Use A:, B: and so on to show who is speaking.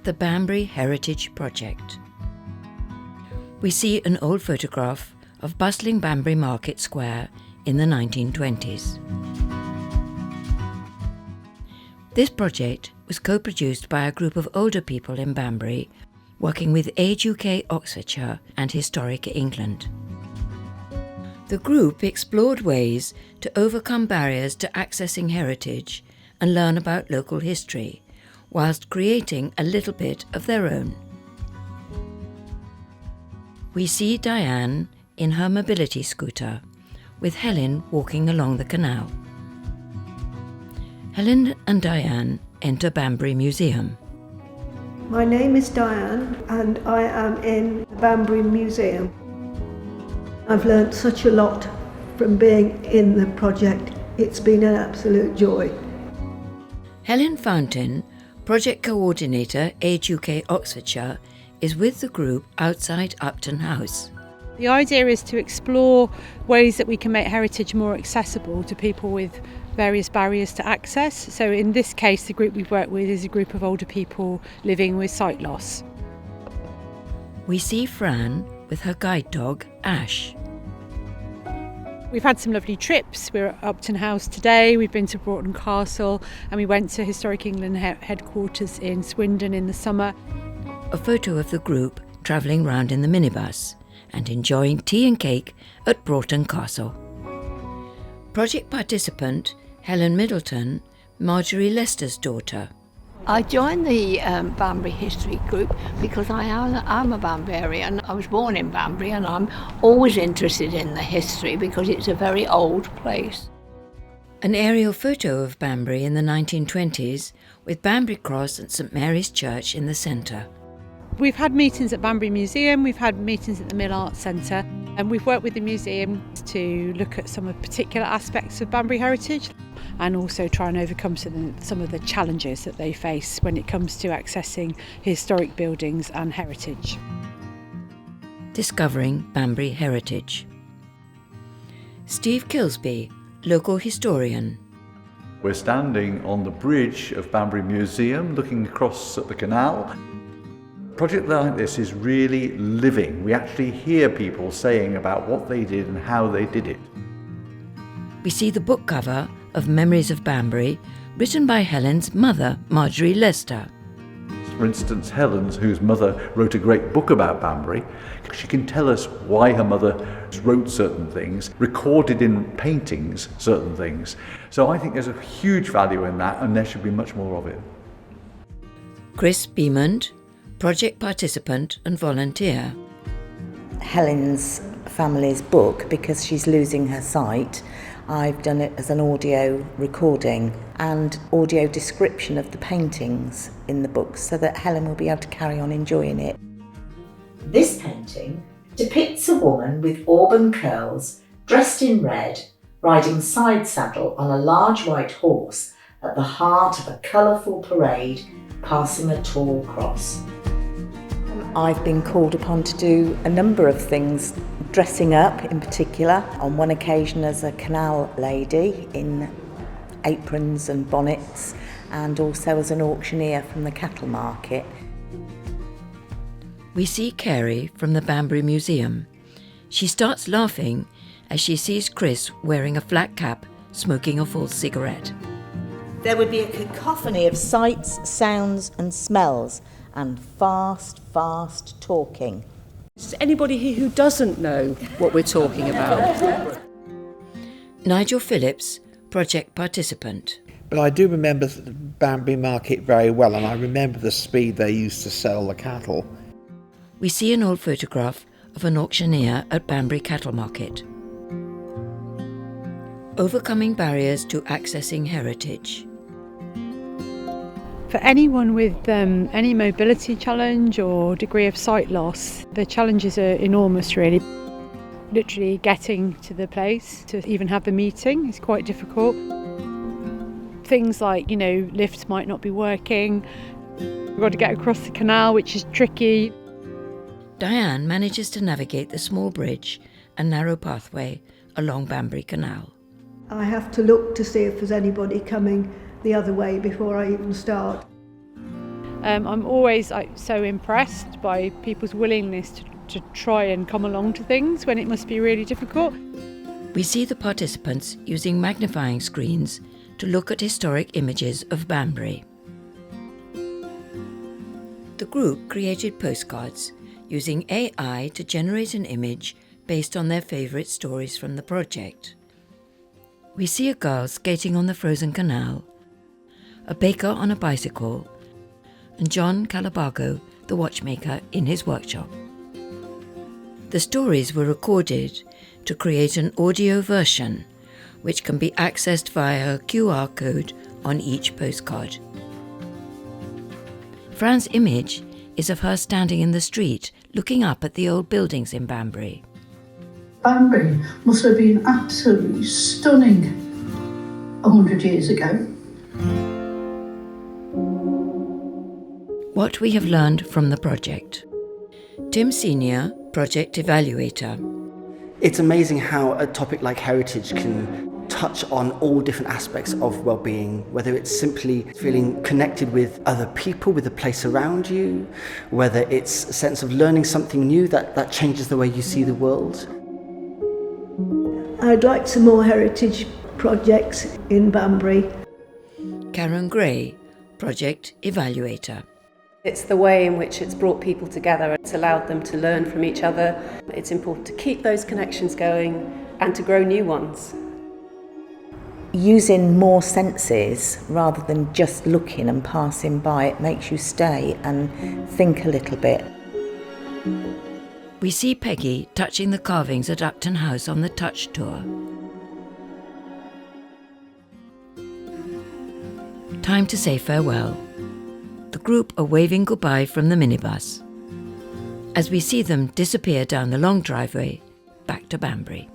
A: the Banbury Heritage Project. We see an old photograph of bustling Banbury Market Square in the 1920s. This project was co-produced by a group of older people in Banbury working with Age UK Oxfordshire and Historic England. The group explored ways to overcome barriers to accessing heritage and learn about local history, whilst creating a little bit of their own. We see Diane in her mobility scooter, with Helen walking along the canal. Helen and Diane enter Banbury Museum.
B: My name is Diane and I am in the Banbury Museum. I've learnt such a lot from being in the project. It's been an absolute joy.
A: Helen Fountain, Project Coordinator, Age UK Oxfordshire, is with the group outside Upton House.
C: The idea is to explore ways that we can make heritage more accessible to people with various barriers to access. So in this case, the group we've worked with is a group of older people living with sight loss.
A: We see Fran with her guide dog, Ash.
C: We've had some lovely trips. We're at Upton House today, we've been to Broughton Castle, and we went to Historic England headquarters in Swindon in the summer.
A: A photo of the group travelling round in the minibus and enjoying tea and cake at Broughton Castle. Project participant Helen Middleton, Marjorie Lester's daughter.
D: I joined the Banbury History Group because I'm a Banburian. I was born in Banbury and I'm always interested in the history because it's a very old place.
A: An aerial photo of Banbury in the 1920s with Banbury Cross and St Mary's Church in the centre.
C: We've had meetings at Banbury Museum, we've had meetings at the Mill Arts Centre, and we've worked with the museum to look at some of particular aspects of Banbury heritage and also try and overcome some of the challenges that they face when it comes to accessing historic buildings and heritage.
A: Discovering Banbury heritage. Steve Kilsby, local historian.
E: We're standing on the bridge of Banbury Museum looking across at the canal. A project like this is really living. We actually hear people saying about what they did and how they did it.
A: We see the book cover of Memories of Banbury, written by Helen's mother, Marjorie Lester.
E: For instance, Helen's, whose mother wrote a great book about Banbury, she can tell us why her mother wrote certain things, recorded in paintings certain things. So I think there's a huge value in that, and there should be much more of it.
A: Chris Beamond, project participant and volunteer.
F: Helen's family's book, because she's losing her sight, I've done it as an audio recording and audio description of the paintings in the book so that Helen will be able to carry on enjoying it.
G: This painting depicts a woman with auburn curls, dressed in red, riding side saddle on a large white horse at the heart of a colourful parade passing a tall cross.
F: I've been called upon to do a number of things, dressing up in particular, on one occasion as a canal lady in aprons and bonnets, and also as an auctioneer from the cattle market.
A: We see Carrie from the Banbury Museum. She starts laughing as she sees Chris wearing a flat cap, smoking a full cigarette.
G: There would be a cacophony of
F: Sights, sounds and smells, and fast talking.
H: Is there anybody here who doesn't know what we're talking about?
A: Nigel Phillips, project participant.
I: But I do remember the Banbury market very well, and I remember the speed they used to sell the cattle.
A: We see an old photograph of an auctioneer at Banbury Cattle Market. Overcoming barriers to accessing heritage.
C: For anyone with any mobility challenge or degree of sight loss, the challenges are enormous really. Literally getting to the place to even have the meeting is quite difficult. Things like, lifts might not be working. We've got to get across the canal, which is tricky.
A: Diane manages to navigate the small bridge and narrow pathway along Banbury Canal.
B: I have to look to see if there's anybody coming the other way before I even start.
C: I'm always so impressed by people's willingness to try and come along to things when it must be really difficult.
A: We see the participants using magnifying screens to look at historic images of Banbury. The group created postcards using AI to generate an image based on their favourite stories from the project. We see a girl skating on the frozen canal, a baker on a bicycle, and John Calabago, the watchmaker, in his workshop. The stories were recorded to create an audio version, which can be accessed via a QR code on each postcard. Fran's image is of her standing in the street, looking up at the old buildings in Banbury.
J: Banbury must have been absolutely stunning 100 years ago.
A: What we have learned from the project. Tim Senior, project evaluator.
K: It's amazing how a topic like heritage can touch on all different aspects of well-being, whether it's simply feeling connected with other people, with the place around you, whether it's a sense of learning something new that changes the way you see the world.
B: I'd like some more heritage projects in Banbury.
A: Karen Gray, project evaluator.
L: It's the way in which it's brought people together. It's allowed them to learn from each other. It's important to keep those connections going and to grow new ones.
F: Using more senses rather than just looking and passing by, it makes you stay and think a little bit.
A: We see Peggy touching the carvings at Upton House on the Touch Tour. Time to say farewell. The group are waving goodbye from the minibus as we see them disappear down the long driveway back to Banbury.